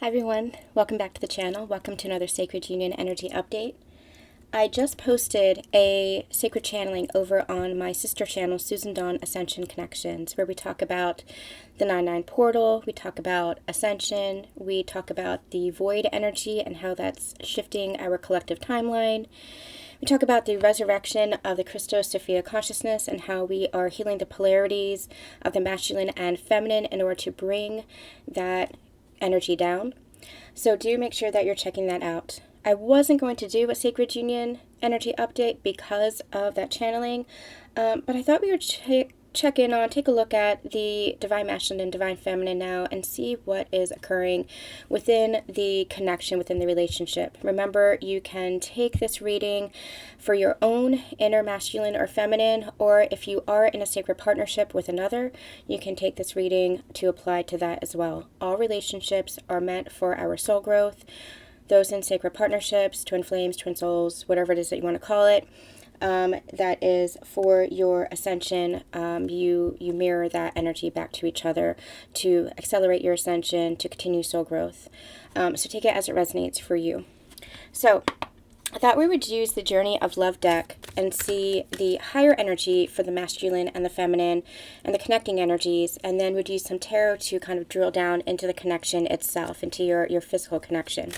Hi everyone, welcome back to the channel. Welcome to another Sacred Union Energy Update. I just posted a sacred channeling over on my sister channel, Susan Dawn Ascension Connections, where we talk about the 9/9 portal, we talk about ascension, we talk about the void energy and how that's shifting our collective timeline. We talk about the resurrection of the Christos Sophia consciousness and how we are healing the polarities of the masculine and feminine in order to bring that energy down. So do make sure that you're checking that out. I wasn't going to do a Sacred Union energy update because of that channeling, but I thought we would take a look at the Divine Masculine and Divine Feminine now and see what is occurring within the connection, within the relationship. Remember, you can take this reading for your own inner masculine or feminine, or if you are in a sacred partnership with another, you can take this reading to apply to that as well. All relationships are meant for our soul growth. Those in sacred partnerships, twin flames, twin souls, whatever it is that you want to call it, that is for your ascension. You mirror that energy back to each other to accelerate your ascension, to continue soul growth. So take it as it resonates for you. So I thought we would use the Journey of Love deck and see the higher energy for the masculine and the feminine and the connecting energies, and then we'd use some tarot to kind of drill down into the connection itself, into your physical connection.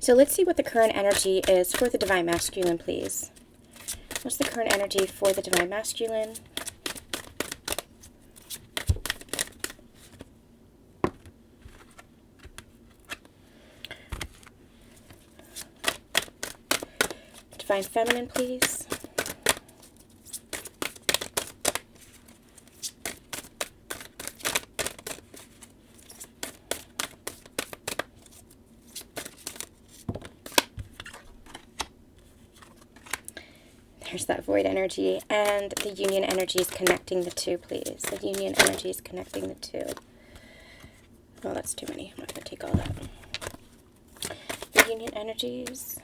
So let's see what the current energy is for the Divine Masculine, please. What's the current energy for the Divine Masculine? Divine Feminine, please. There's that void energy, and the union energy is connecting the two, please. The union energy is connecting the two. Oh, that's too many. I'm not going to take all that. The union energies.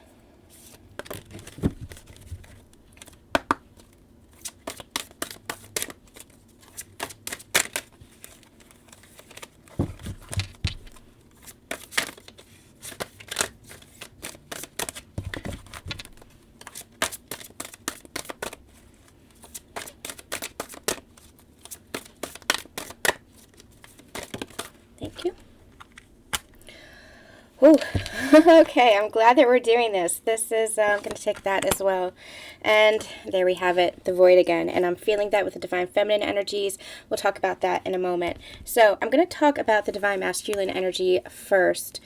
Thank you. Oh, okay, I'm glad that we're doing this. This is, I'm going to take that as well. And there we have it, the void again. And I'm feeling that with the Divine Feminine energies. We'll talk about that in a moment. So I'm going to talk about the Divine Masculine energy first.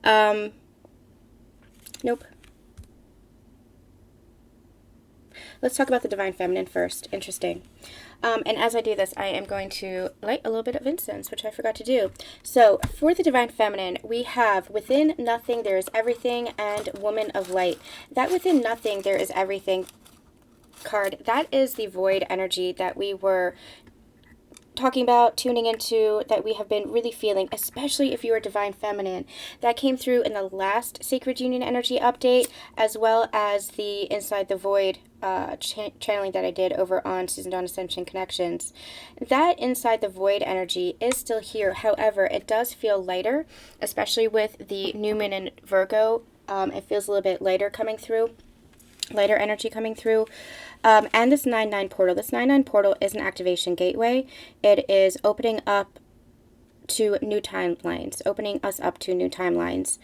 Nope. Let's talk about the Divine Feminine first. Interesting. And as I do this, I am going to light a little bit of incense, which I forgot to do. So for the Divine Feminine, we have within nothing there is everything, and Woman of Light. That within nothing there is everything card, that is the void energy that we were talking about, tuning into, that we have been really feeling, especially if you are Divine Feminine. That came through in the last Sacred Union energy update, as well as the Inside the Void channeling that I did over on Susan Dawn Ascension Connections. That Inside the Void energy is still here. However, it does feel lighter, especially with the new moon in Virgo. It feels a little bit lighter coming through. Lighter energy coming through. And this 9/9 portal. This 9/9 portal is an activation gateway. It is opening up to new timelines. Opening us up to new timelines.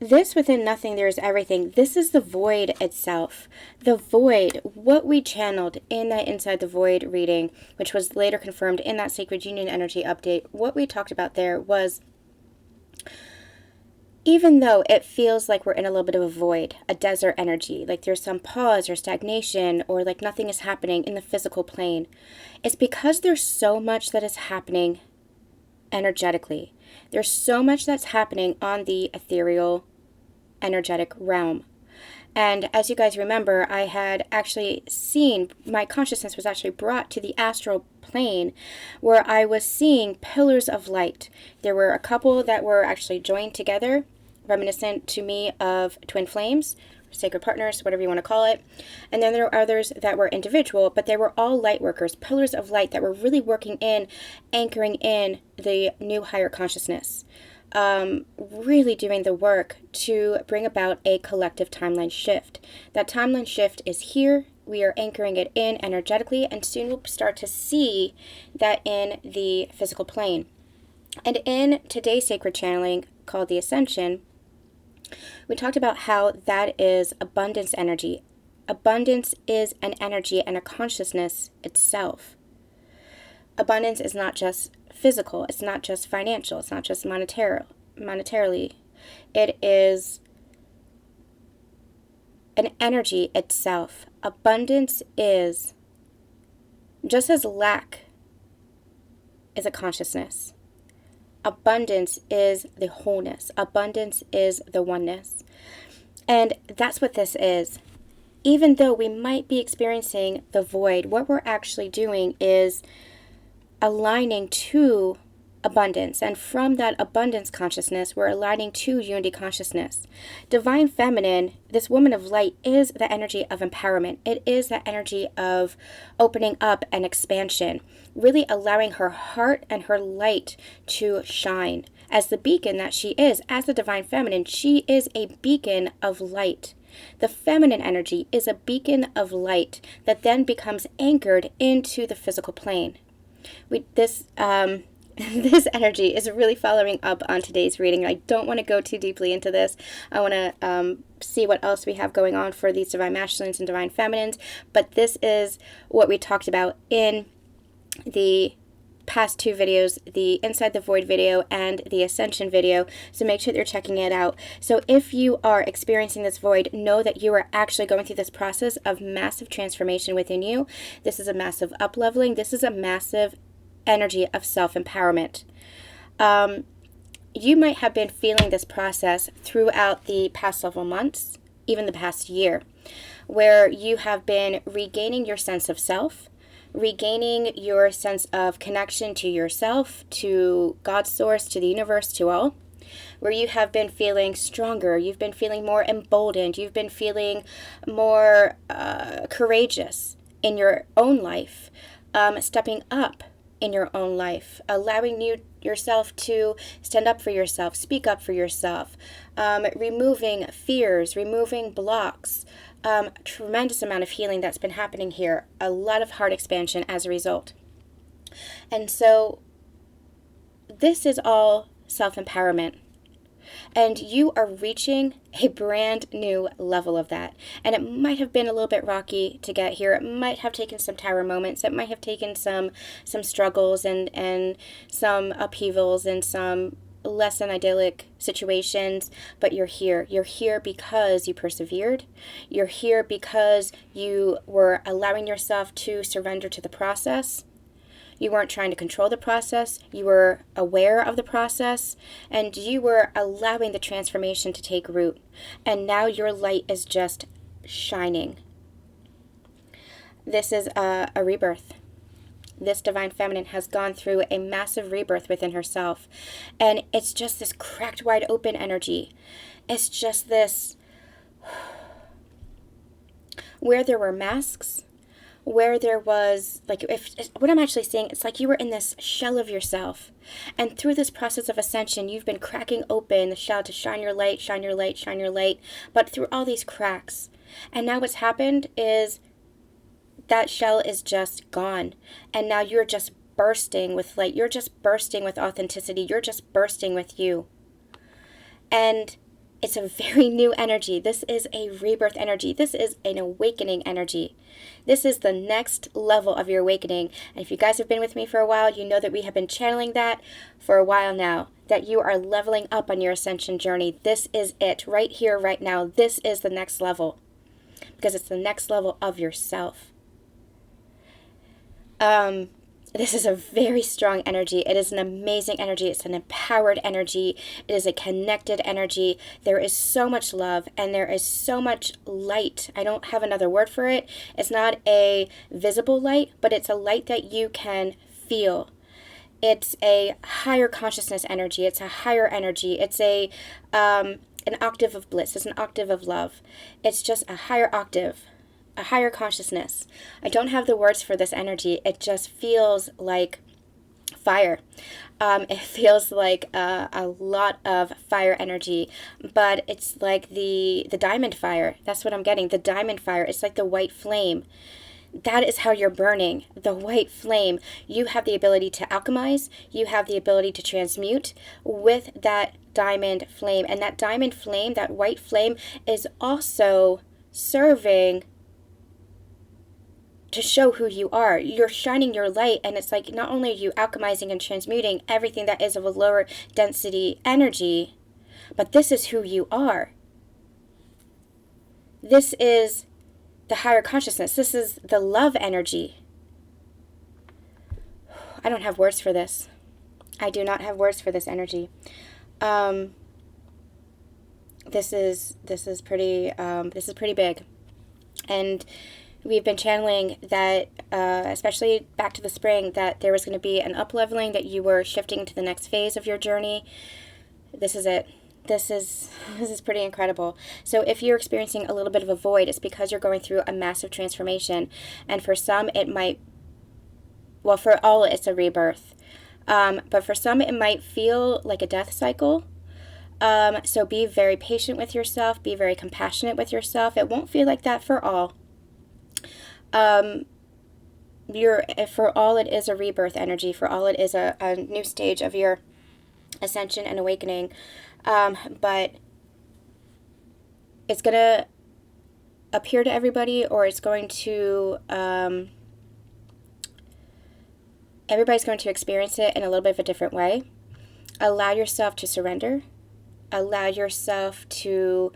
This within nothing, there is everything. This is the void itself. The void, what we channeled in that Inside the Void reading, which was later confirmed in that Sacred Union energy update, what we talked about there was, even though it feels like we're in a little bit of a void, a desert energy, like there's some pause or stagnation, or like nothing is happening in the physical plane, it's because there's so much that is happening energetically. There's so much that's happening on the ethereal, energetic realm. And as you guys remember, I had actually seen, my consciousness was actually brought to the astral plane where I was seeing pillars of light. There were a couple that were actually joined together, reminiscent to me of twin flames, sacred partners, whatever you want to call it. And then there were others that were individual, but they were all light workers, pillars of light that were really working in, anchoring in the new higher consciousness. really doing the work to bring about a collective timeline shift. That timeline shift is here. We are anchoring it in energetically, and soon we'll start to see that in the physical plane. And in today's sacred channeling called the Ascension, we talked about how that is abundance energy. Abundance is an energy and a consciousness itself. Abundance is not just physical, it's not just financial, it's not just monetarily. It is an energy itself. Abundance is, just as lack is a consciousness, abundance is the wholeness. Abundance is the oneness. And that's what this is. Even though we might be experiencing the void, what we're actually doing is aligning to abundance. And from that abundance consciousness, we're aligning to unity consciousness. Divine Feminine, this woman of light, is the energy of empowerment. It is the energy of opening up and expansion, really allowing her heart and her light to shine. As the beacon that she is, as the Divine Feminine, she is a beacon of light. The feminine energy is a beacon of light that then becomes anchored into the physical plane. This energy is really following up on today's reading. I don't want to go too deeply into this. I want to see what else we have going on for these divine masculines and divine feminines. But this is what we talked about in the past two videos, the Inside the Void video and the Ascension video, so make sure that you're checking it out. So if you are experiencing this void, know that you are actually going through this process of massive transformation within you. This is a massive up-leveling. This is a massive energy of self-empowerment. You might have been feeling this process throughout the past several months, even the past year, where you have been regaining your sense of self, regaining your sense of connection to yourself, to God's source, to the universe, to all, where you have been feeling stronger, you've been feeling more emboldened, you've been feeling more courageous in your own life, stepping up in your own life, allowing yourself to stand up for yourself, speak up for yourself, removing fears, removing blocks. Tremendous amount of healing that's been happening here. A lot of heart expansion as a result. And so this is all self-empowerment. And you are reaching a brand new level of that. And it might have been a little bit rocky to get here. It might have taken some tower moments. It might have taken some struggles and some upheavals and some less than idyllic situations, but you're here. You're here because you persevered. You're here because you were allowing yourself to surrender to the process. You weren't trying to control the process. You were aware of the process, and you were allowing the transformation to take root. And now your light is just shining. This is a rebirth. This Divine Feminine has gone through a massive rebirth within herself. And it's just this cracked wide open energy. It's just this, where there were masks, where there was, like, what I'm actually saying, it's like you were in this shell of yourself. And through this process of ascension, you've been cracking open the shell to shine your light, shine your light, shine your light. But through all these cracks. And now what's happened is that shell is just gone. And now you're just bursting with light. You're just bursting with authenticity. You're just bursting with you. And it's a very new energy. This is a rebirth energy. This is an awakening energy. This is the next level of your awakening. And if you guys have been with me for a while, you know that we have been channeling that for a while now, that you are leveling up on your ascension journey. This is it right here, right now. This is the next level, because it's the next level of yourself. This is a very strong energy. It is an amazing energy. It's an empowered energy. It is a connected energy. There is so much love and there is so much light. I don't have another word for it. It's not a visible light, but it's a light that you can feel. It's a higher consciousness energy. It's a higher energy. It's an octave of bliss. It's an octave of love. It's just a higher octave. A higher consciousness. I don't have the words for this energy. It just feels like fire. It feels like a lot of fire energy, but it's like the diamond fire. That's what I'm getting. The diamond fire. It's like the white flame. That is how you're burning, the white flame. You have the ability to alchemize. You have the ability to transmute with that diamond flame. And that diamond flame, that white flame, is also serving to show who you are. You're shining your light, and it's like not only are you alchemizing and transmuting everything that is of a lower density energy, but this is who you are. This is the higher consciousness. This is the love energy. I don't have words for this. I do not have words for this energy. This is pretty big, and we've been channeling that, especially back to the spring, that there was going to be an up-leveling, that you were shifting to the next phase of your journey. This is it. This is pretty incredible. So if you're experiencing a little bit of a void, it's because you're going through a massive transformation. And for some, it might, well, for all, it's a rebirth. But for some, it might feel like a death cycle. So be very patient with yourself. Be very compassionate with yourself. It won't feel like that for all. For all, it is a rebirth energy. For all, it is a new stage of your ascension and awakening. But it's going to appear to everybody, or it's going to, everybody's going to experience it in a little bit of a different way. Allow yourself to surrender. Allow yourself to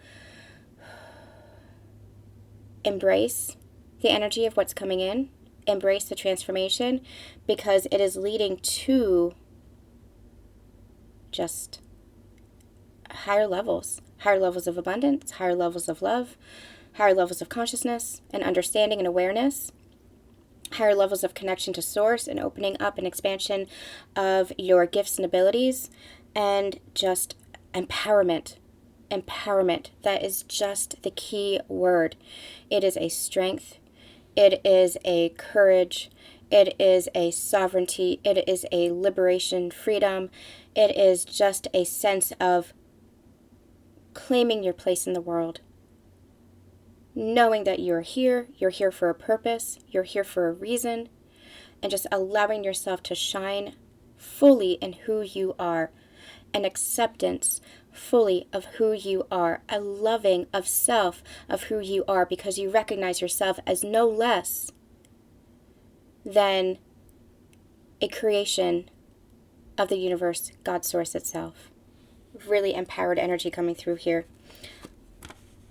embrace the energy of what's coming in, embrace the transformation, because it is leading to just higher levels of abundance, higher levels of love, higher levels of consciousness and understanding and awareness, higher levels of connection to source and opening up and expansion of your gifts and abilities, and just empowerment. Empowerment. That is just the key word. It is a strength. It is a courage. It is a sovereignty. It is a liberation, freedom. It is just a sense of claiming your place in the world. Knowing that you're here for a purpose, you're here for a reason, and just allowing yourself to shine fully in who you are. An acceptance fully of who you are, a loving of self of who you are, because you recognize yourself as no less than a creation of the universe, God source itself. Really empowered energy coming through here.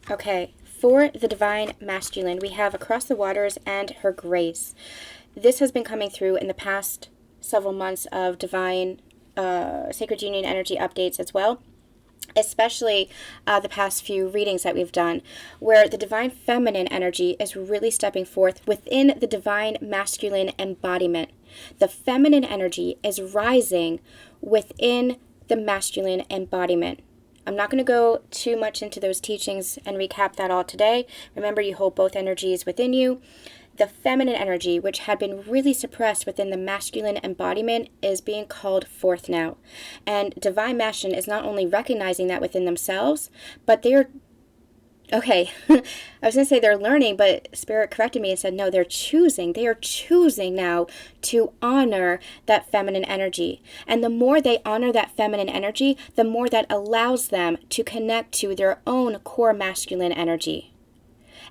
Okay, for the divine masculine, we have Across the Waters and Her Grace. This has been coming through in the past several months of divine Sacred Union energy updates as well, especially the past few readings that we've done, where the divine feminine energy is really stepping forth within the divine masculine embodiment. The feminine energy is rising within the masculine embodiment. I'm not going to go too much into those teachings and recap that all today. Remember, you hold both energies within you. The feminine energy, which had been really suppressed within the masculine embodiment, is being called forth now. And divine masculine is not only recognizing that within themselves, but they're, okay, I was going to say they're learning, but Spirit corrected me and said, no, they're choosing. They are choosing now to honor that feminine energy. And the more they honor that feminine energy, the more that allows them to connect to their own core masculine energy.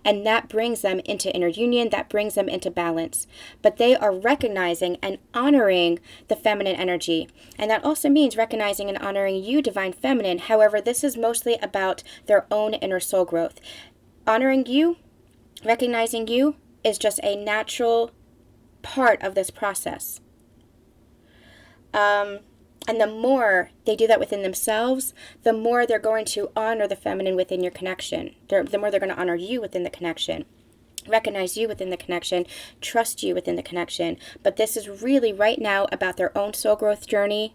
And that brings them into inner union, that brings them into balance. But they are recognizing and honoring the feminine energy. And that also means recognizing and honoring you, divine feminine. However, this is mostly about their own inner soul growth. Honoring you, recognizing you, is just a natural part of this process. And the more they do that within themselves, the more they're going to honor the feminine within your connection. The more they're going to honor you within the connection, recognize you within the connection, trust you within the connection. But this is really right now about their own soul growth journey.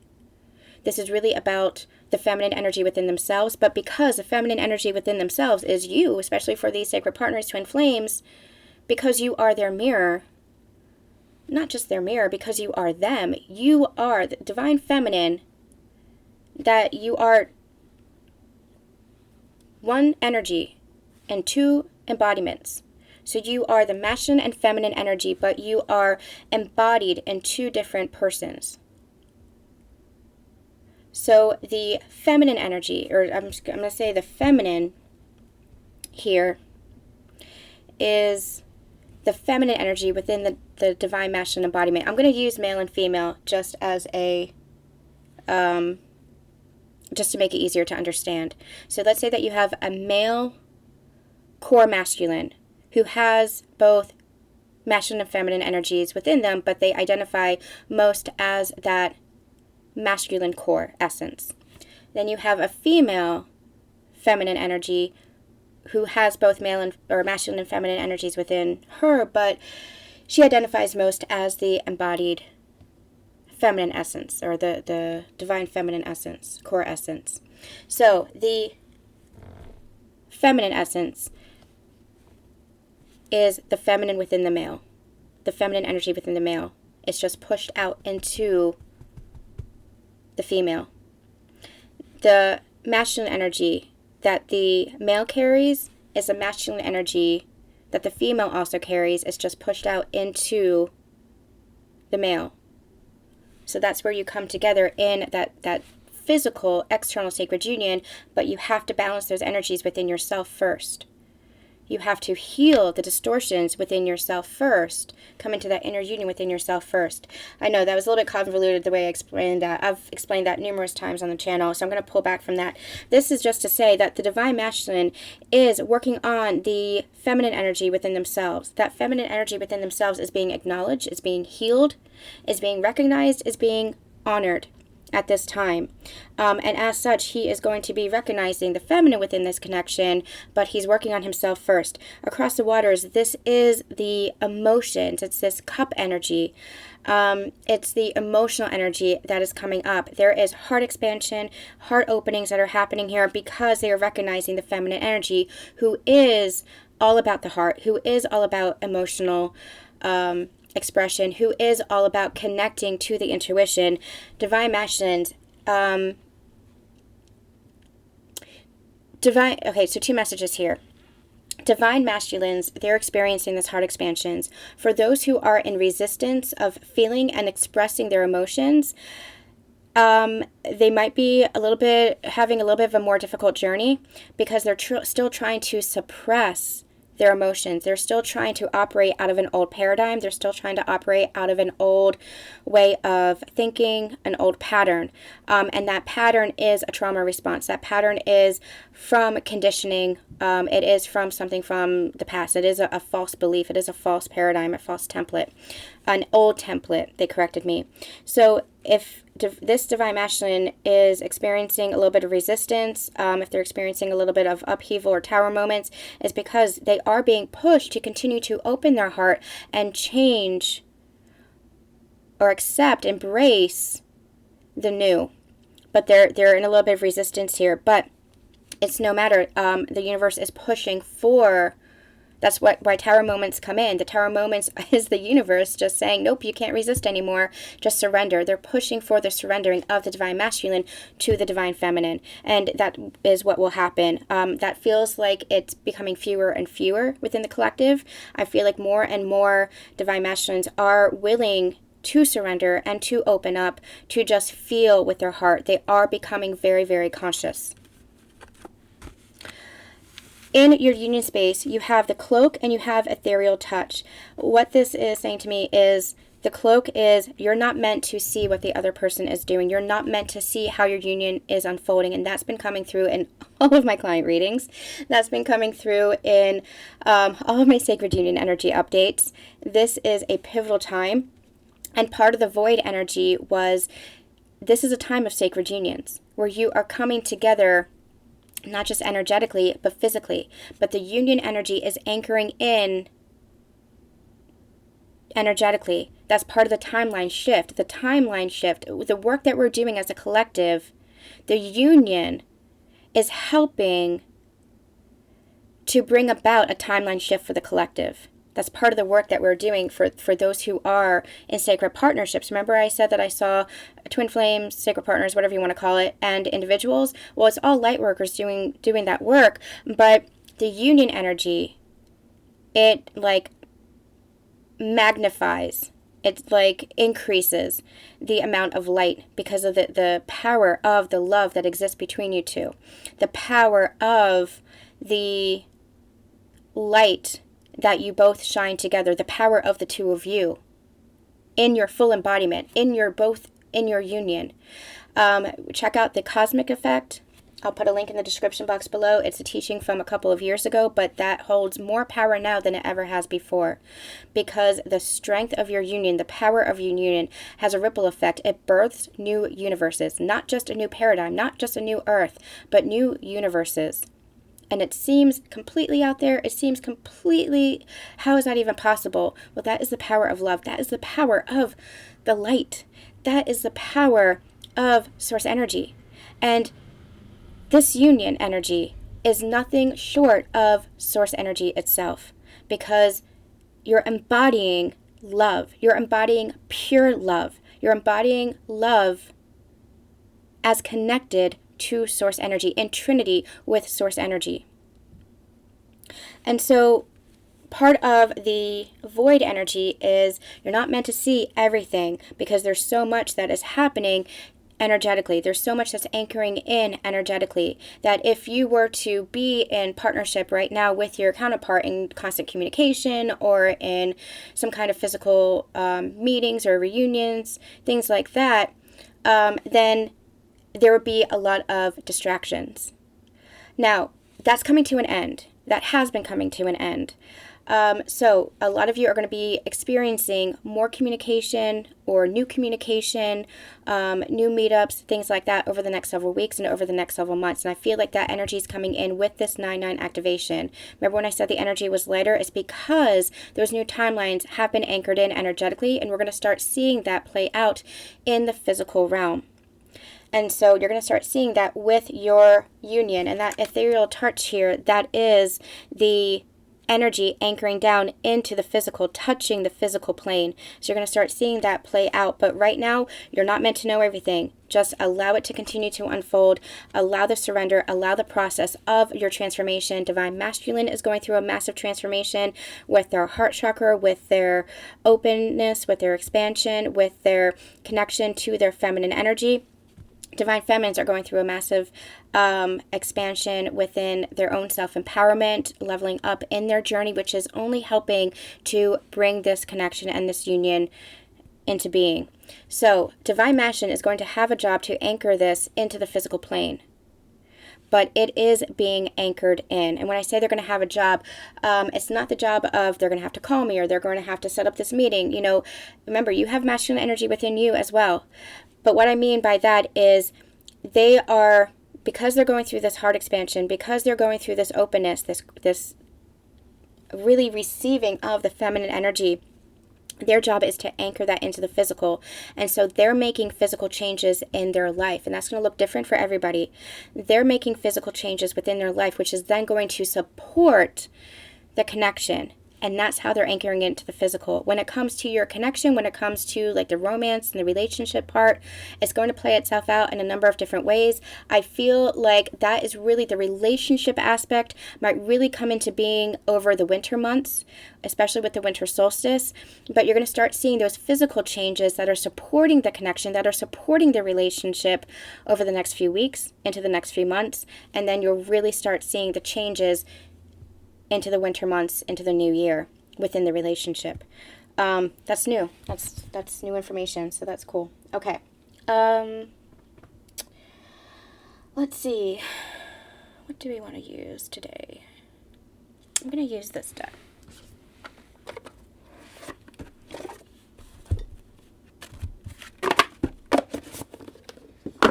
This is really about the feminine energy within themselves. But because the feminine energy within themselves is you, especially for these sacred partners, twin flames, because you are their mirror, not just their mirror, because you are them. You are the divine feminine, that you are one energy and two embodiments. So you are the masculine and feminine energy, but you are embodied in two different persons. So the feminine energy, or I'm going to say the feminine here, is the feminine energy within the divine masculine embodiment. I'm going to use male and female just as a, just to make it easier to understand. So let's say that you have a male core masculine who has both masculine and feminine energies within them, but they identify most as that masculine core essence. Then you have a female feminine energy who has both male and or masculine and feminine energies within her, but she identifies most as the embodied feminine essence, or the divine feminine essence, core essence. So the feminine essence is the feminine within the male, the feminine energy within the male. It's just pushed out into the female. The masculine energy that the male carries is a masculine energy that the female also carries. It's just pushed out into the male. So that's where you come together in that physical external sacred union, but you have to balance those energies within yourself first. You have to heal the distortions within yourself first. Come into that inner union within yourself first. I know that was a little bit convoluted the way I explained that. I've explained that numerous times on the channel, so I'm going to pull back from that. This is just to say that the divine masculine is working on the feminine energy within themselves. That feminine energy within themselves is being acknowledged, is being healed, is being recognized, is being honored at this time. And as such, he is going to be recognizing the feminine within this connection, but he's working on himself first. Across the waters, this is the emotions. It's this cup energy. It's the emotional energy that is coming up. There is heart expansion, heart openings that are happening here because they are recognizing the feminine energy, who is all about the heart, who is all about emotional expression, who is all about connecting to the intuition. Divine masculines, okay, so two messages here. Divine masculines, they're experiencing this heart expansions. For those who are in resistance of feeling and expressing their emotions, they might be having a little bit of a more difficult journey because they're still trying to suppress their emotions. They're still trying to operate out of an old paradigm. They're still trying to operate out of an old way of thinking, an old pattern. And that pattern is a trauma response. That pattern is from conditioning. It is from something from the past. It is a false belief. It is a false paradigm, a false template, an old template. They corrected me. So if this divine masculine is experiencing a little bit of resistance, if they're experiencing a little bit of upheaval or tower moments, is because they are being pushed to continue to open their heart and change or accept, embrace the new. But they're in a little bit of resistance here. But it's no matter. The universe is pushing for. That's why tower moments come in. The tower moments is the universe just saying, nope, you can't resist anymore. Just surrender. They're pushing for the surrendering of the divine masculine to the divine feminine. And that is what will happen. That feels like it's becoming fewer and fewer within the collective. I feel like more and more divine masculines are willing to surrender and to open up, to just feel with their heart. They are becoming very, very conscious. In your union space, you have the cloak and you have ethereal touch. What this is saying to me is the cloak is you're not meant to see what the other person is doing. You're not meant to see how your union is unfolding. And that's been coming through in all of my client readings. That's been coming through in all of my sacred union energy updates. This is a pivotal time. And part of the void energy was this is a time of sacred unions where you are coming together, not just energetically, but physically. But the union energy is anchoring in energetically. That's part of the timeline shift. The timeline shift, the work that we're doing as a collective, the union is helping to bring about a timeline shift for the collective. That's part of the work that we're doing for those who are in sacred partnerships. Remember I said that I saw twin flames, sacred partners, whatever you want to call it, and individuals? Well, it's all light workers doing that work, but the union energy, it like magnifies, it like increases the amount of light because of the power of the love that exists between you two, the power of the light that you both shine together, the power of the two of you in your full embodiment, in your union. Check out the cosmic effect. I'll put a link in the description box below. It's a teaching from a couple of years ago, but that holds more power now than it ever has before, because the strength of your union, the power of your union, has a ripple effect. It births new universes, not just a new paradigm, not just a new earth, but new universes. And it seems completely out there. It seems completely, how is that even possible? Well, that is the power of love. That is the power of the light. That is the power of source energy. And this union energy is nothing short of source energy itself, because you're embodying love. You're embodying pure love. You're embodying love as connected to source energy, in trinity with source energy. And so part of the void energy is you're not meant to see everything, because there's so much that is happening energetically. There's so much that's anchoring in energetically, that if you were to be in partnership right now with your counterpart in constant communication, or in some kind of physical meetings or reunions, things like that, then there would be a lot of distractions. Now, that's coming to an end. That has been coming to an end. So a lot of you are going to be experiencing more communication or new communication, new meetups, things like that over the next several weeks and over the next several months. And I feel like that energy is coming in with this 9/9 activation. Remember when I said the energy was lighter? It's because those new timelines have been anchored in energetically, and we're going to start seeing that play out in the physical realm. And so you're going to start seeing that with your union, and that ethereal touch here, that is the energy anchoring down into the physical, touching the physical plane. So you're going to start seeing that play out. But right now, you're not meant to know everything. Just allow it to continue to unfold. Allow the surrender. Allow the process of your transformation. Divine Masculine is going through a massive transformation with their heart chakra, with their openness, with their expansion, with their connection to their feminine energy. Divine Feminines are going through a massive expansion within their own self-empowerment, leveling up in their journey, which is only helping to bring this connection and this union into being. So Divine Masculine is going to have a job to anchor this into the physical plane. But it is being anchored in. And when I say they're going to have a job, it's not the job of they're going to have to call me or they're going to have to set up this meeting. You know, remember, you have masculine energy within you as well. But what I mean by that is they are, because they're going through this heart expansion, because they're going through this openness, this really receiving of the feminine energy, their job is to anchor that into the physical. And so they're making physical changes in their life. And that's going to look different for everybody. They're making physical changes within their life, which is then going to support the connection. And that's how they're anchoring into the physical. When it comes to your connection, when it comes to like the romance and the relationship part, it's going to play itself out in a number of different ways. I feel like that is really the relationship aspect might really come into being over the winter months, especially with the winter solstice. But you're going to start seeing those physical changes that are supporting the connection, that are supporting the relationship over the next few weeks, into the next few months. And then you'll really start seeing the changes into the winter months, into the new year within the relationship. That's new. That's new information, so that's cool. Okay. Let's see. What do we want to use today? I'm going to use this deck.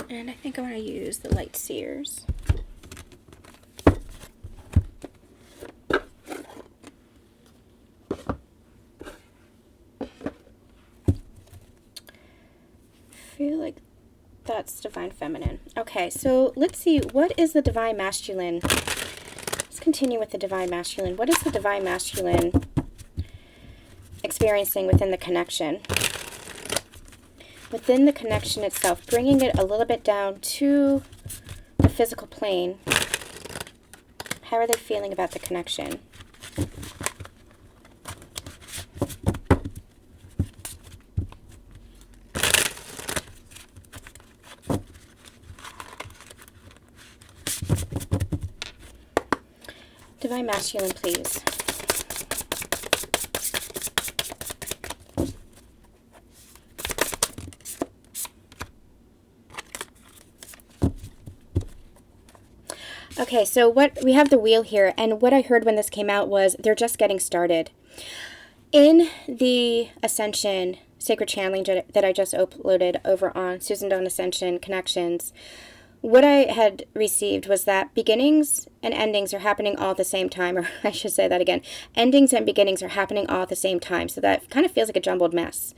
And I think I want to use the Light Seers. I feel like that's Divine Feminine. Okay, so let's see. What is the Divine Masculine? Let's continue with the Divine Masculine. What is the Divine Masculine experiencing within the connection. Within the connection itself, bringing it a little bit down to the physical plane. How are they feeling about the connection? Divine Masculine, please. Okay, so we have the wheel here, and what I heard when this came out was they're just getting started. In the Ascension Sacred Channeling that I just uploaded over on Susan Dawn Ascension Connections, what I had received was that beginnings and endings are happening all at the same time, or I should say that again. Endings and beginnings are happening all at the same time, so that kind of feels like a jumbled mess.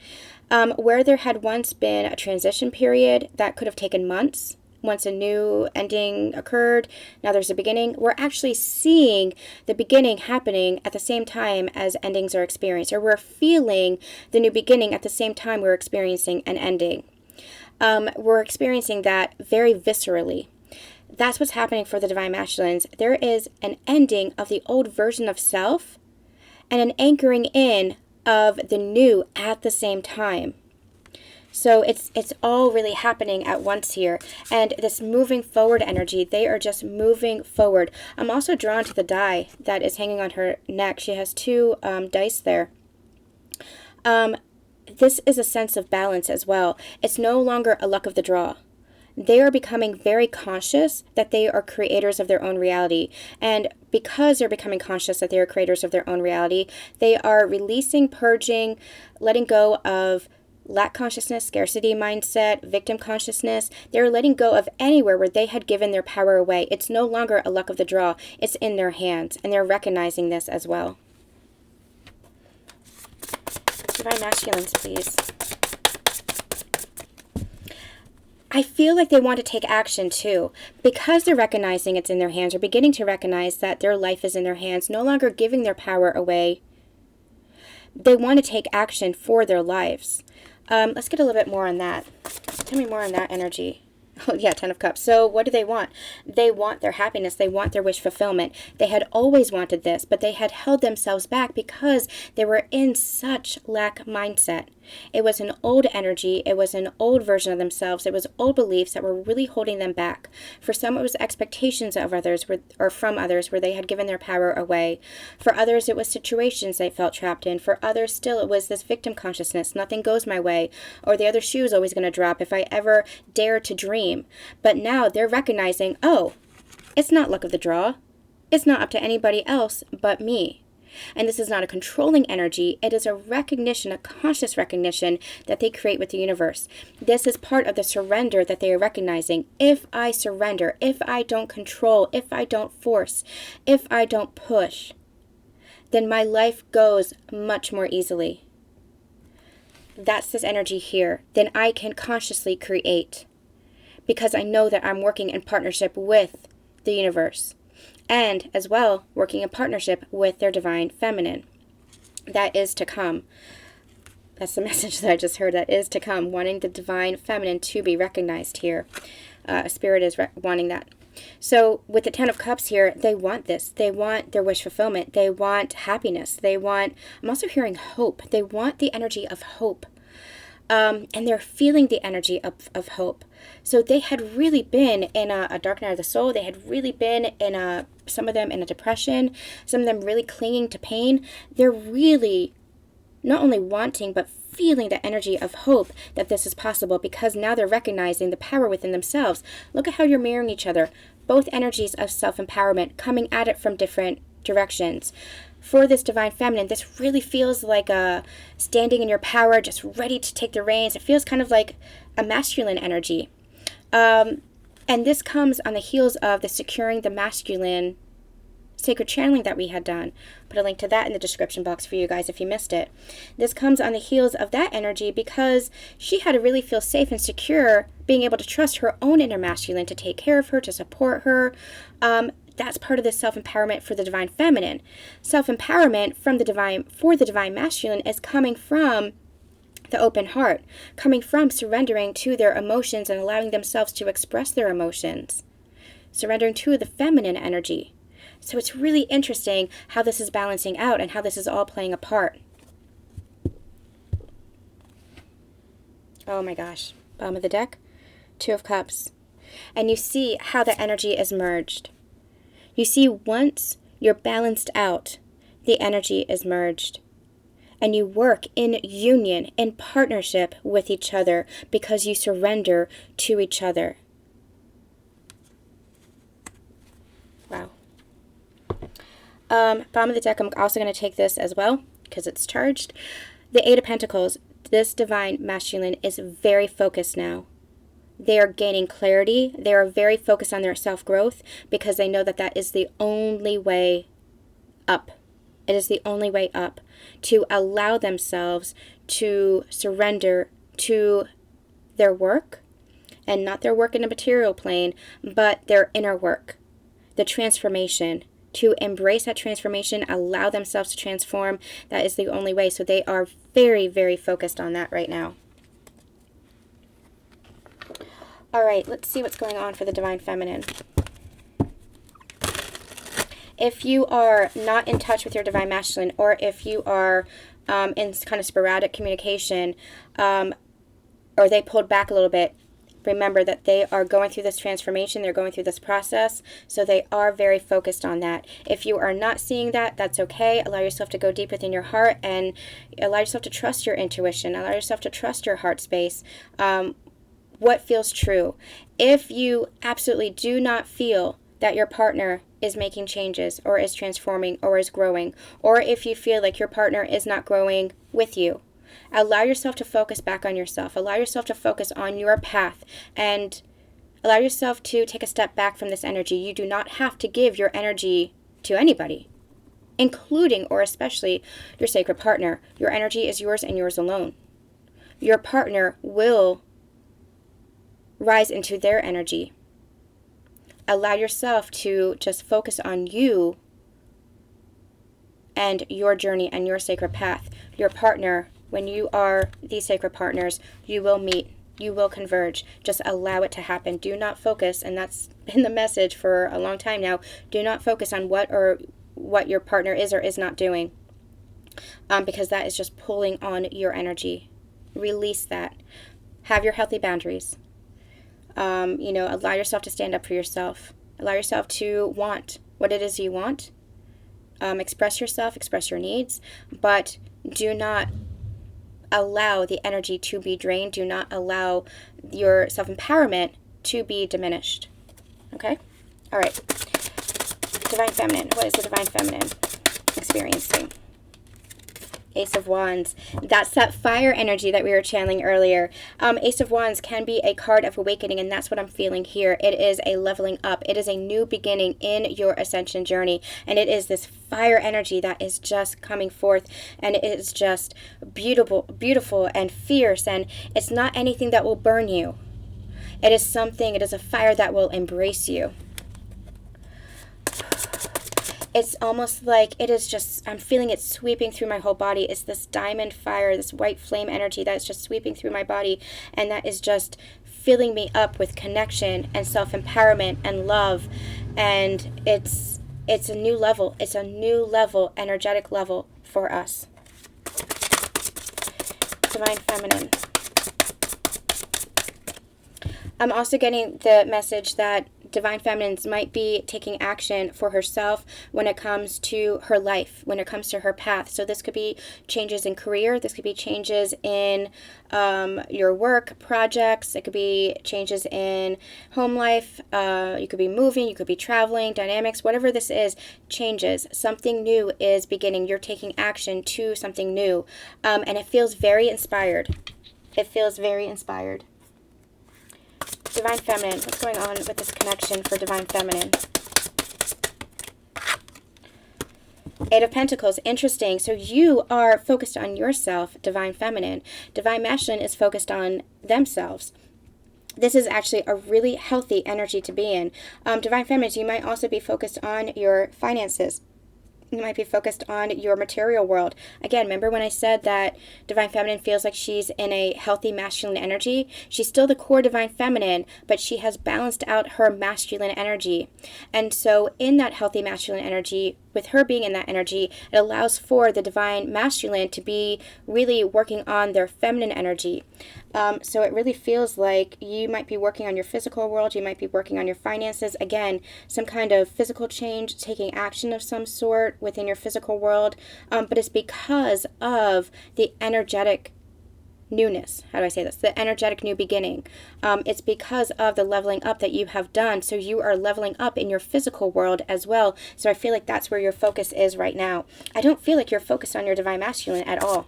Where there had once been a transition period that could have taken months, once a new ending occurred, now there's a beginning. We're actually seeing the beginning happening at the same time as endings are experienced, or we're feeling the new beginning at the same time we're experiencing an ending. We're experiencing that very viscerally. That's what's happening for the Divine Masculines. There is an ending of the old version of self and an anchoring in of the new at the same time. So it's all really happening at once here. And this moving forward energy, they are just moving forward. I'm also drawn to the die that is hanging on her neck. She has two dice there. This is a sense of balance as well. It's no longer a luck of the draw. They are becoming very conscious that they are creators of their own reality. And because they're becoming conscious that they are creators of their own reality, they are releasing, purging, letting go of lack consciousness, scarcity mindset, victim consciousness. They're letting go of anywhere where they had given their power away. It's no longer a luck of the draw. It's in their hands, and they're recognizing this as well. Divine Masculines, please. I feel like they want to take action too. Because they're recognizing it's in their hands, or beginning to recognize that their life is in their hands, no longer giving their power away. They want to take action for their lives. Let's get a little bit more on that. Tell me more on that energy. Oh, yeah, Ten of Cups. So what do they want? They want their happiness. They want their wish fulfillment. They had always wanted this, but they had held themselves back because they were in such lack mindset. It was an old energy. It was an old version of themselves. It was old beliefs that were really holding them back. For some, it was expectations of others or from others where they had given their power away. For others, it was situations they felt trapped in. For others, still, it was this victim consciousness. Nothing goes my way, or the other shoe is always going to drop if I ever dare to dream. But now they're recognizing, oh, it's not luck of the draw. It's not up to anybody else but me. And this is not a controlling energy. It is a recognition, a conscious recognition that they create with the universe. This is part of the surrender that they are recognizing. If I surrender, if I don't control, if I don't force, if I don't push, then my life goes much more easily. That's this energy here. Then I can consciously create, because I know that I'm working in partnership with the universe. And as well, working in partnership with their divine feminine. That is to come. That's the message that I just heard. That is to come. Wanting the divine feminine to be recognized here. Spirit is wanting that. So with the Ten of Cups here, they want this. They want their wish fulfillment. They want happiness. They want, I'm also hearing hope. They want the energy of hope. And they're feeling the energy of hope. So they had really been in a dark night of the soul. They had really been in some of them in a depression, some of them really clinging to pain. They're really not only wanting, but feeling the energy of hope that this is possible, because now they're recognizing the power within themselves. Look at how you're mirroring each other. Both energies of self-empowerment coming at it from different directions. For this divine feminine, this really feels like a standing in your power, just ready to take the reins. It feels kind of like a masculine energy. And this comes on the heels of the securing the masculine sacred channeling that we had done. Put a link to that in the description box for you guys if you missed it. This comes on the heels of that energy because she had to really feel safe and secure being able to trust her own inner masculine to take care of her, to support her. that's part of the self-empowerment for the divine feminine. Self-empowerment from the divine for the divine masculine is coming from the open heart, coming from surrendering to their emotions and allowing themselves to express their emotions, surrendering to the feminine energy. So it's really interesting how this is balancing out and how this is all playing a part. Oh my gosh. Bottom of the deck, Two of Cups. And you see how the energy is merged. You see, once you're balanced out, the energy is merged. And you work in union, in partnership with each other because you surrender to each other. Wow. Bottom of the deck, I'm also going to take this as well because it's charged. The Eight of Pentacles, this divine masculine is very focused now. They are gaining clarity. They are very focused on their self-growth because they know that that is the only way up. It is the only way up, to allow themselves to surrender to their work, and not their work in a material plane, but their inner work, the transformation, to embrace that transformation, allow themselves to transform. That is the only way. So they are very, very focused on that right now. All right, let's see what's going on for the divine feminine. If you are not in touch with your divine masculine, or if you are in kind of sporadic communication, or they pulled back a little bit, remember that they are going through this transformation. They're going through this process, so they are very focused on that. If you are not seeing that, that's okay. Allow yourself to go deep within your heart and allow yourself to trust your intuition. Allow yourself to trust your heart space. What feels true. If you absolutely do not feel that your partner is making changes or is transforming or is growing, or if you feel like your partner is not growing with you, allow yourself to focus back on yourself. Allow yourself to focus on your path and allow yourself to take a step back from this energy. You do not have to give your energy to anybody, including or especially your sacred partner. Your energy is yours and yours alone. Your partner will rise into their energy. Allow yourself to just focus on you and your journey and your sacred path. Your partner, when you are these sacred partners, you will meet, you will converge. Just allow it to happen. Do not focus, and that's been the message for a long time now, do not focus on what your partner is or is not doing, because that is just pulling on your energy. Release that. Have your healthy boundaries. Allow yourself to stand up for yourself. Allow yourself to want what it is you want. Express yourself, express your needs, but do not allow the energy to be drained. Do not allow your self-empowerment to be diminished. Okay? All right. Divine Feminine. What is the Divine Feminine experiencing? Ace of Wands. That's that fire energy that we were channeling earlier. Ace of Wands can be a card of awakening, and that's what I'm feeling here. It is a leveling up. It is a new beginning in your ascension journey, and it is this fire energy that is just coming forth, and it is just beautiful and fierce, and it's not anything that will burn you. It is a fire that will embrace you. It's almost like it is just, I'm feeling it sweeping through my whole body. It's this diamond fire, this white flame energy that is just sweeping through my body, and that is just filling me up with connection and self-empowerment and love. And it's a new level. It's a new level, energetic level for us. Divine Feminine. I'm also getting the message that Divine Feminines might be taking action for herself when it comes to her life, when it comes to her path. So this could be changes in career. This could be changes in your work projects. It could be changes in home life. You could be moving. You could be traveling, dynamics, whatever this is, changes. Something new is beginning. You're taking action to something new. And it feels very inspired. It feels very inspired. Divine Feminine, what's going on with this connection for Divine Feminine? Eight of Pentacles, interesting. So you are focused on yourself, Divine Feminine. Divine Masculine is focused on themselves. this is actually a really healthy energy to be in. Divine Feminines, you might also be focused on your finances. You might be focused on your material world. Again, remember when I said that Divine Feminine feels like she's in a healthy masculine energy? She's still the core Divine Feminine, but she has balanced out her masculine energy. And so in that healthy masculine energy, with her being in that energy, it allows for the Divine Masculine to be really working on their feminine energy. So it really feels like you might be working on your physical world, you might be working on your finances. Again, some kind of physical change, taking action of some sort within your physical world. But it's because of the energetic newness. How do I say this? The energetic new beginning. It's because of the leveling up that you have done. So you are leveling up in your physical world as well. So I feel like that's where your focus is right now. I don't feel like you're focused on your Divine Masculine at all.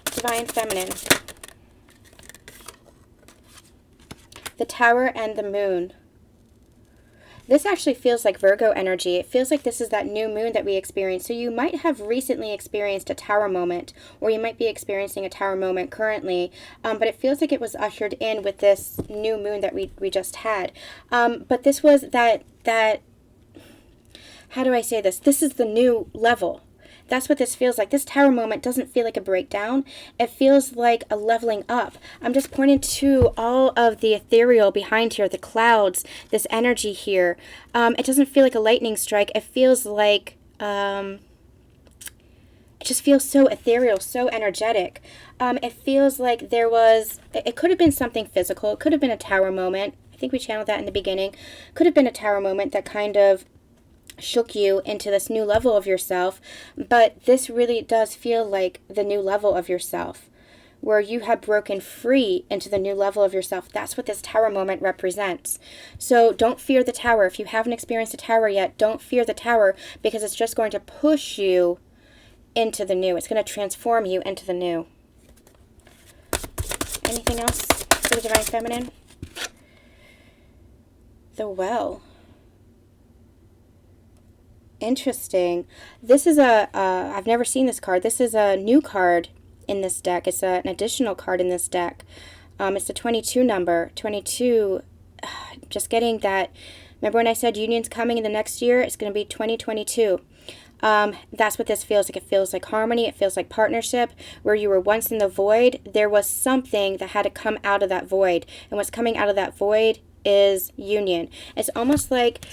Divine Feminine. The Tower and the Moon. This actually feels like Virgo energy. It feels like this is that new moon that we experienced. So you might have recently experienced a tower moment, or you might be experiencing a tower moment currently, but it feels like it was ushered in with this new moon that we just had. But this was that, how do I say this? This is the new level. That's what this feels like. This tower moment doesn't feel like a breakdown. It feels like a leveling up. I'm just pointing to all of the ethereal behind here, the clouds, this energy here. It doesn't feel like a lightning strike. It feels like, it just feels so ethereal, so energetic. It feels like there was, it could have been something physical. It could have been a tower moment. I think we channeled that in the beginning. Could have been a tower moment that kind of shook you into this new level of yourself, but this really does feel like the new level of yourself, where you have broken free into the new level of yourself. That's what this tower moment represents. So don't fear the tower. If you haven't experienced a tower yet, don't fear the tower, because it's just going to push you into the new. It's going to transform you into the new. Anything else for the Divine Feminine? The Well. Interesting. This is I've never seen this card. This is a new card in this deck. It's an additional card in this deck. It's the 22 number. 22, just getting that. Remember when I said union's coming in the next year? It's going to be 2022. That's what this feels like. It feels like harmony. It feels like partnership. Where you were once in the void, there was something that had to come out of that void. And what's coming out of that void is union. It's almost like,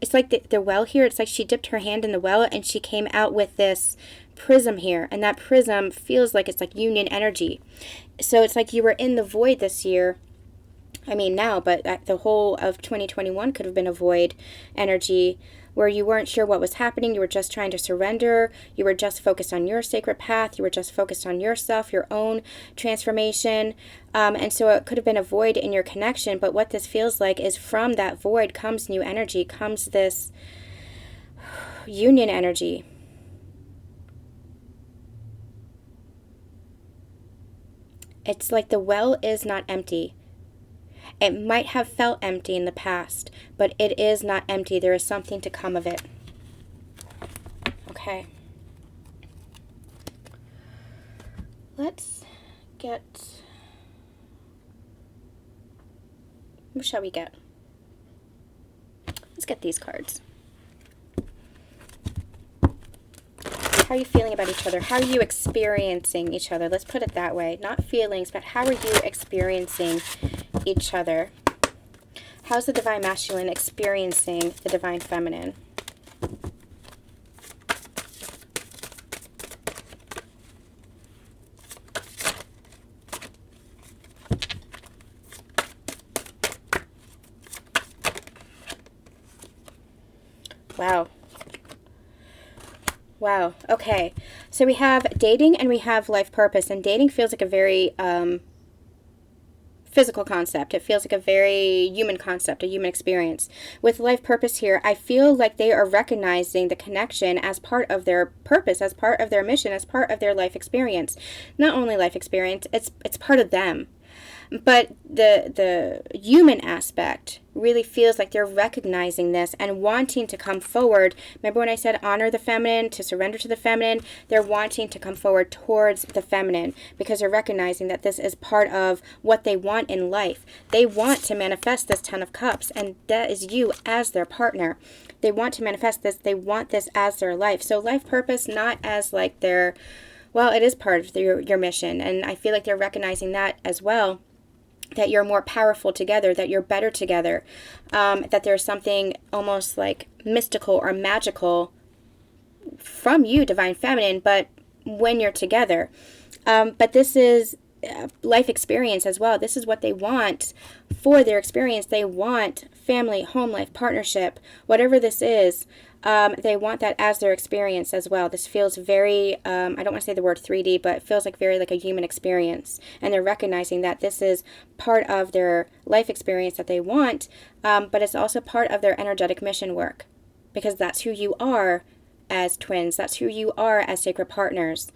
it's like the well here, it's like she dipped her hand in the well and she came out with this prism here. And that prism feels like it's like union energy. So it's like you were in the void this year. I mean now, but the whole of 2021 could have been a void energy where you weren't sure what was happening. You were just trying to surrender. You were just focused on your sacred path. You were just focused on yourself, your own transformation. And so it could have been a void in your connection. But what this feels like is from that void comes new energy, comes this union energy. It's like the well is not empty. It might have felt empty in the past, but it is not empty. There is something to come of it. Okay. Let's get... What shall we get? Let's get these cards. How are you feeling about each other? How are you experiencing each other? Let's put it that way. Not feelings, but how are you experiencing each other? How's the Divine Masculine experiencing the Divine Feminine? Wow. Wow. Okay. So we have dating and we have life purpose. And dating feels like a very physical concept. It feels like a very human concept, a human experience. With life purpose here, I feel like they are recognizing the connection as part of their purpose, as part of their mission, as part of their life experience. Not only life experience, it's part of them. But the human aspect really feels like they're recognizing this and wanting to come forward. Remember when I said honor the feminine, to surrender to the feminine? They're wanting to come forward towards the feminine because they're recognizing that this is part of what they want in life. They want to manifest this Ten of Cups, and that is you as their partner. They want to manifest this. They want this as their life. So life purpose, not as like their, well, it is part of your mission. And I feel like they're recognizing that as well, that you're more powerful together, that you're better together, that there's something almost like mystical or magical from you, Divine Feminine, but when you're together. But this is life experience as well. This is what they want for their experience. They want family, home life, partnership, whatever this is. They want that as their experience as well. This feels very, I don't want to say the word 3D, but it feels like very like a human experience. And they're recognizing that this is part of their life experience that they want, but it's also part of their energetic mission work, because that's who you are as twins. That's who you are as sacred partners.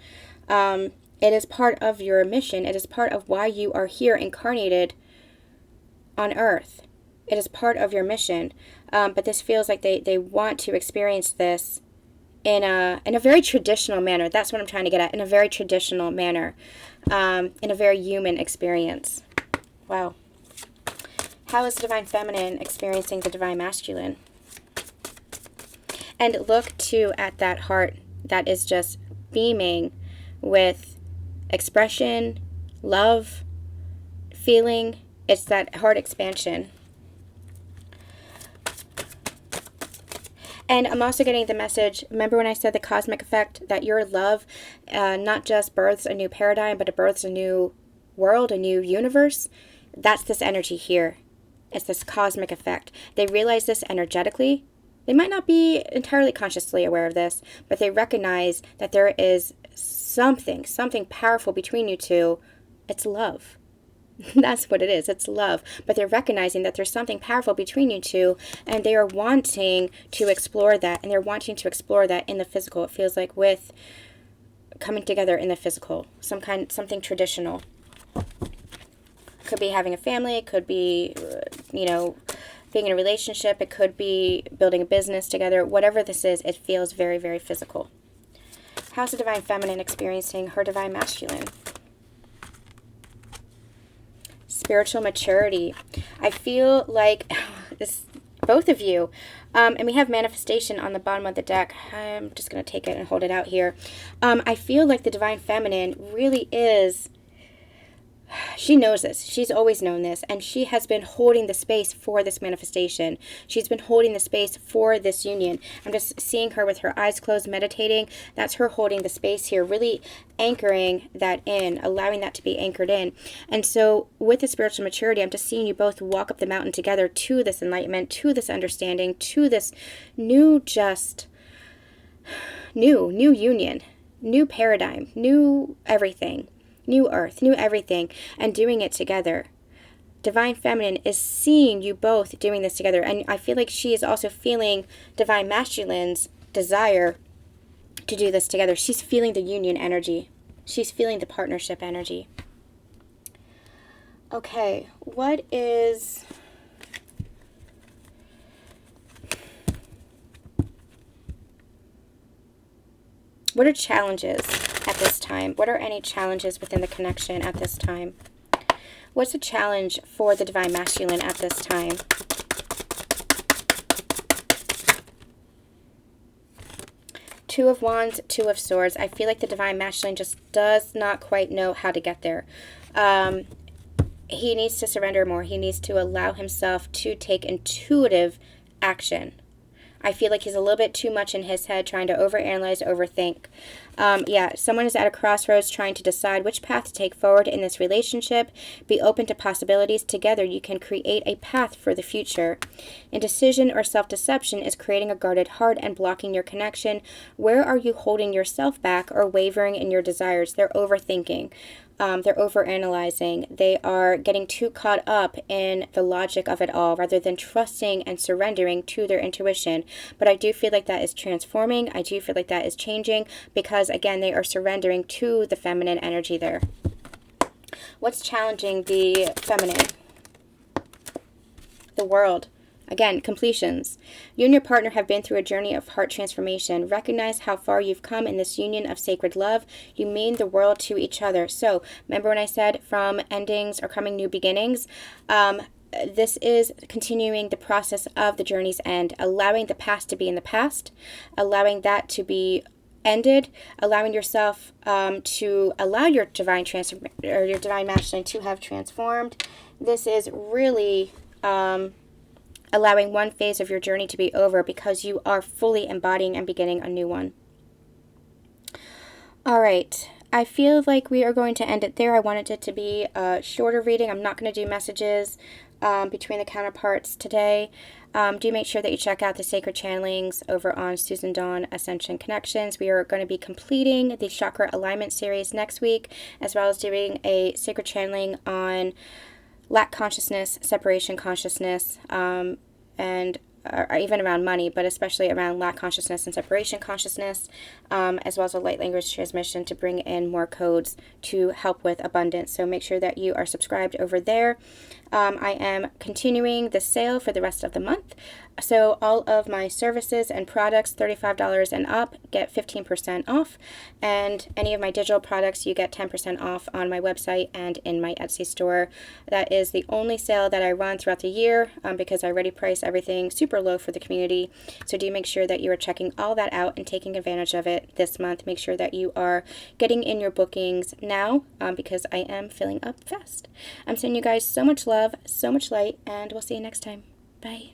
It is part of your mission. It is part of why you are here incarnated on Earth. It is part of your mission. But this feels like they want to experience this in a very traditional manner. That's what I'm trying to get at. In a very traditional manner. In a very human experience. Wow. How is the Divine Feminine experiencing the Divine Masculine? And look too at that heart that is just beaming with expression, love, feeling. It's that heart expansion. And I'm also getting the message, remember when I said the cosmic effect, that your love not just births a new paradigm, but it births a new world, a new universe? That's this energy here. It's this cosmic effect. They realize this energetically. They might not be entirely consciously aware of this, but they recognize that there is something powerful between you two. It's love. That's what it is. It's love. But they're recognizing that there's something powerful between you two, and they are wanting to explore that, and they're wanting to explore that in the physical. It feels like with coming together in the physical, something traditional. Could be having a family. It could be, being in a relationship. It could be building a business together. Whatever this is, it feels very, very physical. How's the Divine Feminine experiencing her Divine Masculine? Spiritual maturity. I feel like this, both of you, and we have manifestation on the bottom of the deck. I'm just going to take it and hold it out here. I feel like the Divine Feminine really is, she knows this. She's always known this, and she has been holding the space for this manifestation. She's been holding the space for this union. I'm just seeing her with her eyes closed, meditating. That's her holding the space here, really anchoring that in, allowing that to be anchored in. And so with the spiritual maturity, I'm just seeing you both walk up the mountain together to this enlightenment, to this understanding, to this new union, new paradigm, new everything. New earth, new everything, and doing it together. Divine Feminine is seeing you both doing this together, and I feel like she is also feeling Divine Masculine's desire to do this together. She's feeling the union energy. She's feeling the partnership energy. Okay, what are challenges at this time? What are any challenges within the connection at this time? What's the challenge for the Divine Masculine at this time? Two of Wands, Two of Swords. I feel like the Divine Masculine just does not quite know how to get there. He needs to surrender more. He needs to allow himself to take intuitive action. I feel like he's a little bit too much in his head, trying to overanalyze, overthink. Someone is at a crossroads trying to decide which path to take forward in this relationship. Be open to possibilities. Together, you can create a path for the future. Indecision or self-deception is creating a guarded heart and blocking your connection. Where are you holding yourself back or wavering in your desires? They're overthinking. They're overanalyzing. They are getting too caught up in the logic of it all rather than trusting and surrendering to their intuition. But I do feel like that is transforming. I do feel like that is changing because, again, they are surrendering to the feminine energy there. What's challenging the feminine? The world. Again, completions. You and your partner have been through a journey of heart transformation. Recognize how far you've come in this union of sacred love. You mean the world to each other. So, remember when I said from endings are coming new beginnings? This is continuing the process of the journey's end, allowing the past to be in the past, allowing that to be ended, allowing yourself to allow your divine or your divine masculine to have transformed. This is really allowing one phase of your journey to be over because you are fully embodying and beginning a new one. All right. I feel like we are going to end it there. I wanted it to be a shorter reading. I'm not going to do messages between the counterparts today. Do make sure that you check out the sacred channelings over on Susan Dawn Ascension Connections. We are going to be completing the chakra alignment series next week, as well as doing a sacred channeling on lack consciousness, separation consciousness, and or even around money, but especially around lack consciousness and separation consciousness, as well as a light language transmission to bring in more codes to help with abundance. So make sure that you are subscribed over there. I am continuing the sale for the rest of the month. So all of my services and products, $35 and up, get 15% off. And any of my digital products, you get 10% off on my website and in my Etsy store. That is the only sale that I run throughout the year because I already price everything super low for the community. So do make sure that you are checking all that out and taking advantage of it this month. Make sure that you are getting in your bookings now because I am filling up fast. I'm sending you guys so much love, so much light, and we'll see you next time. Bye.